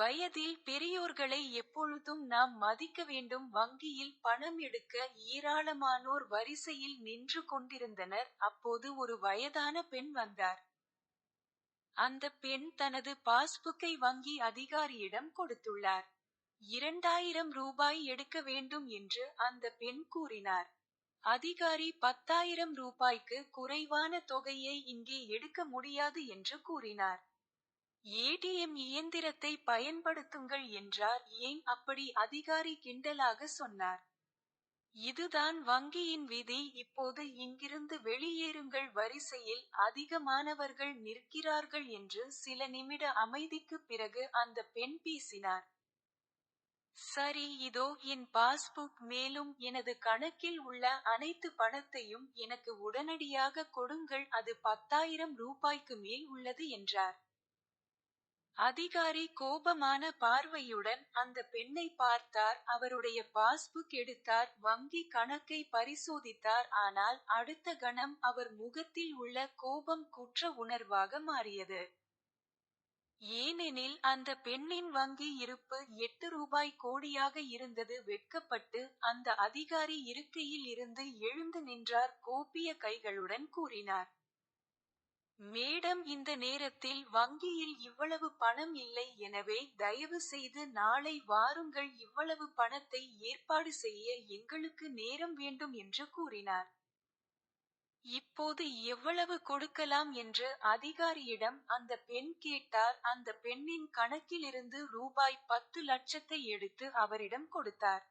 வயதில் பெரியோர்களை எப்பொழுதும் நாம் மதிக்க வேண்டும். வங்கியில் பணம் எடுக்க ஏராளமானோர் வரிசையில் நின்று கொண்டிருந்தனர். அப்போது ஒரு வயதான பெண் வந்தார். அந்த பெண் தனது பாஸ்புக்கை வங்கி அதிகாரியிடம் கொடுத்துள்ளார். 2000 ரூபாய் எடுக்க வேண்டும் என்று அந்த பெண் கூறினார். அதிகாரி 10,000 ரூபாய்க்கு குறைவான தொகையை இங்கே எடுக்க முடியாது என்று கூறினார். ஏடிஎம் இயந்திரத்தை பயன்படுத்துங்கள் என்றார். ஏன் அப்படி? அதிகாரி கிண்டலாக சொன்னார். இதுதான் வங்கியின் விதி. இப்போது இங்கிருந்து வெளியேறுங்கள். வரிசையில் அதிகமானவர்கள் நிற்கிறார்கள் என்று சில நிமிட அமைதிக்குப் பிறகு அந்த பெண் பேசினார். சரி, இதோ என் பாஸ்புக். மேலும் எனது கணக்கில் உள்ள அனைத்து பணத்தையும் எனக்கு உடனடியாக கொடுங்கள். அது 10,000 ரூபாய்க்கு மேல் உள்ளது என்றார். அதிகாரி கோபமான பார்வையுடன் அந்த பெண்ணை பார்த்தார். அவருடைய பாஸ்புக் எடுத்தார். வங்கி கணக்கை பரிசோதித்தார். ஆனால் அடுத்த கணம் அவர் முகத்தில் உள்ள கோபம் குற்ற உணர்வாக மாறியது. ஏனெனில் அந்த பெண்ணின் வங்கி இருப்பு 8 ரூபாய் கோடியாக இருந்தது. வெட்கப்பட்டு அந்த அதிகாரி இருக்கையில் இருந்து எழுந்து நின்றார். கோபிய கைகளுடன் கூறினார். மேடம், இந்த நேரத்தில் வங்கியில் இவ்வளவு பணம் இல்லை. எனவே தயவு செய்து நாளை வாருங்கள். இவ்வளவு பணத்தை ஏற்பாடு செய்ய எங்களுக்கு நேரம் வேண்டும் என்று கூறினார். இப்போது எவ்வளவு கொடுக்கலாம் என்று அதிகாரியிடம் அந்த பெண் கேட்டார். அந்த பெண்ணின் கணக்கிலிருந்து ரூபாய் 10 லட்சத்தை எடுத்து அவரிடம் கொடுத்தார்.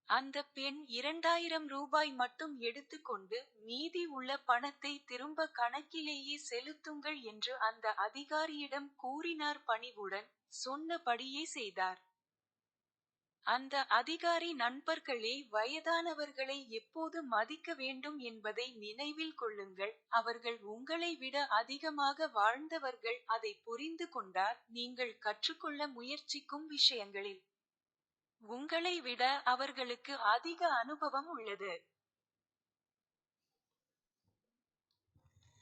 அந்த பெண் 2000 ரூபாய் மட்டும் எடுத்துக்கொண்டு, மீதி உள்ள பணத்தை திரும்ப கணக்கிலேயே செலுத்துங்கள் என்று அந்த அதிகாரியிடம் கூறினார். பணிவுடன் சொன்னபடியே செய்தார். அந்த அதிகாரி நண்பர்களே, வயதானவர்களை எப்போது மதிக்க வேண்டும் என்பதை நினைவில் கொள்ளுங்கள். அவர்கள் உங்களை விட அதிகமாக வாழ்ந்தவர்கள். அதை புரிந்து கொண்டார். நீங்கள் கற்றுக்கொள்ள முயற்சிக்கும் விஷயங்களில் உங்களை விட அவர்களுக்கு அதிக அனுபவம் உள்ளது.